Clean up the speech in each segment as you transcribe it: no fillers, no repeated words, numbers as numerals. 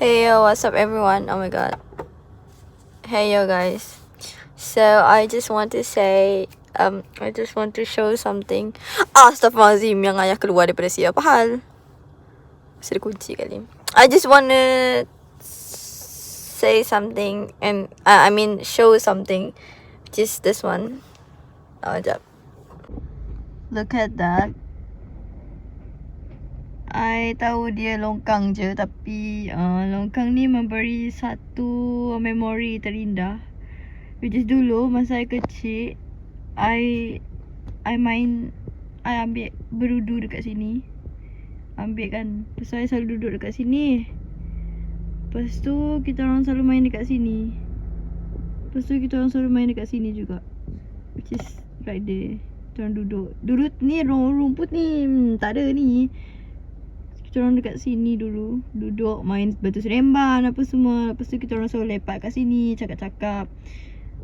Hey yo, what's up everyone? Oh my god. Hey yo guys. So I just want to say I just want to show something. Astaghfirullahaladzim, yang ayah keluar daripada sini. Apa hal? Mesti ada kunci kali. I just want to say something and I mean show something. Just this one. Oh, jap. Look at that. I tahu dia longkang je, tapi longkang ni memberi satu memori terindah. Which is dulu masa I kecil, I ambil berudu dekat sini. Ambil kan. Lepas tu I selalu duduk dekat sini. Lepas tu kita orang selalu main dekat sini. Lepas tu kita orang selalu main dekat sini juga. Which is right there. Kita orang duduk. Dulu ni rumput ni tak ada ni. Kita orang dekat sini dulu. Duduk main batu seremban apa semua. Lepas tu kita orang selalu lepak kat sini. Cakap-cakap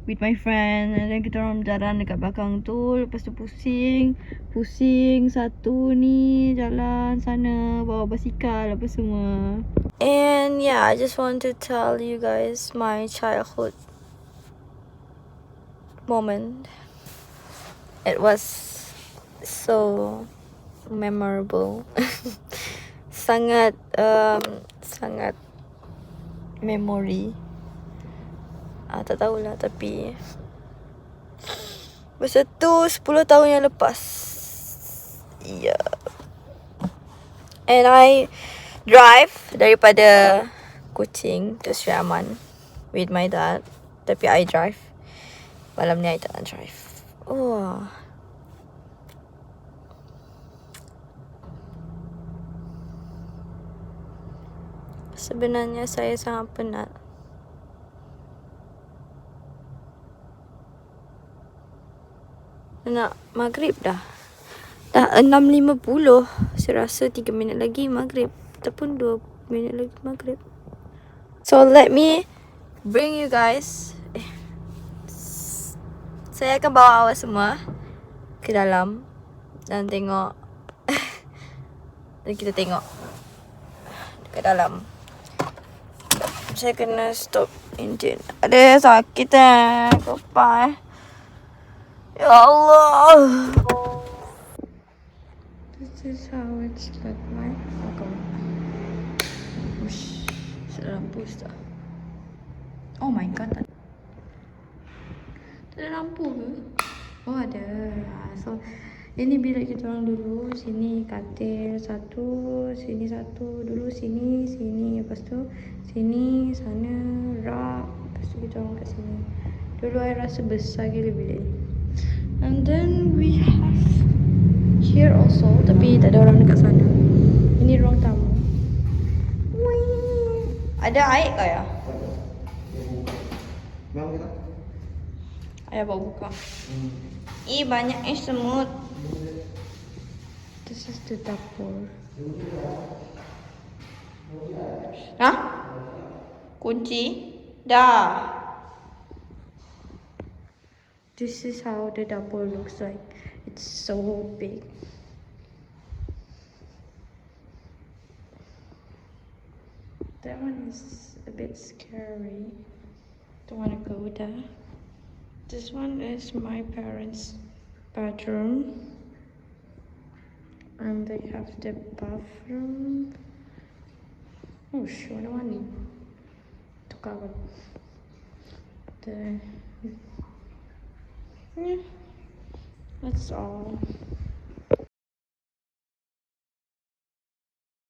with my friend. And then kita orang berjalan dekat belakang tu. Lepas tu pusing satu ni. Jalan sana. Bawa basikal apa semua. And yeah, I just want to tell you guys my childhood moment. It was so memorable. sangat memori. Tak tahulah, tapi masa tu 10 tahun yang lepas. Yeah. And I drive daripada Kuching to Sri Aman with my dad. Tapi I drive. Malam ni I tak nak drive. Oh. Sebenarnya saya sangat penat. Nak maghrib dah. Dah 6.50. Saya rasa 3 minit lagi maghrib. Ataupun 2 minit lagi maghrib. So let me bring you guys. Saya akan bawa awak semua ke dalam dan tengok. Dan kita tengok dekat dalam. Saya kena stop engine. Ada sakit kepala. Ya Allah. This is how it's look like. Ush, sudah lampu dah. Oh my god. Tak ada lampu ke? Oh ada. So ini bilik kita orang dulu. Sini katil satu, sini satu, dulu sini, lepas tu sini, sana, rak. Lepas tu kita orang kat sini. Dulu I rasa besar gila bilik ni. And then we have here also, tapi tak ada orang dekat sana. Ini ruang tamu. Wih. Ada air ke ya? Ayah bawa buka. Banyak semut. This is the dapur. Hah? Kunci? Dah. This is how the dapur looks like. It's so big. That one is a bit scary. Don't want to go there. This one is my parents' bedroom. And they have the bathroom. Oh, warna-warni. Tukar kan. Yeah, that's all.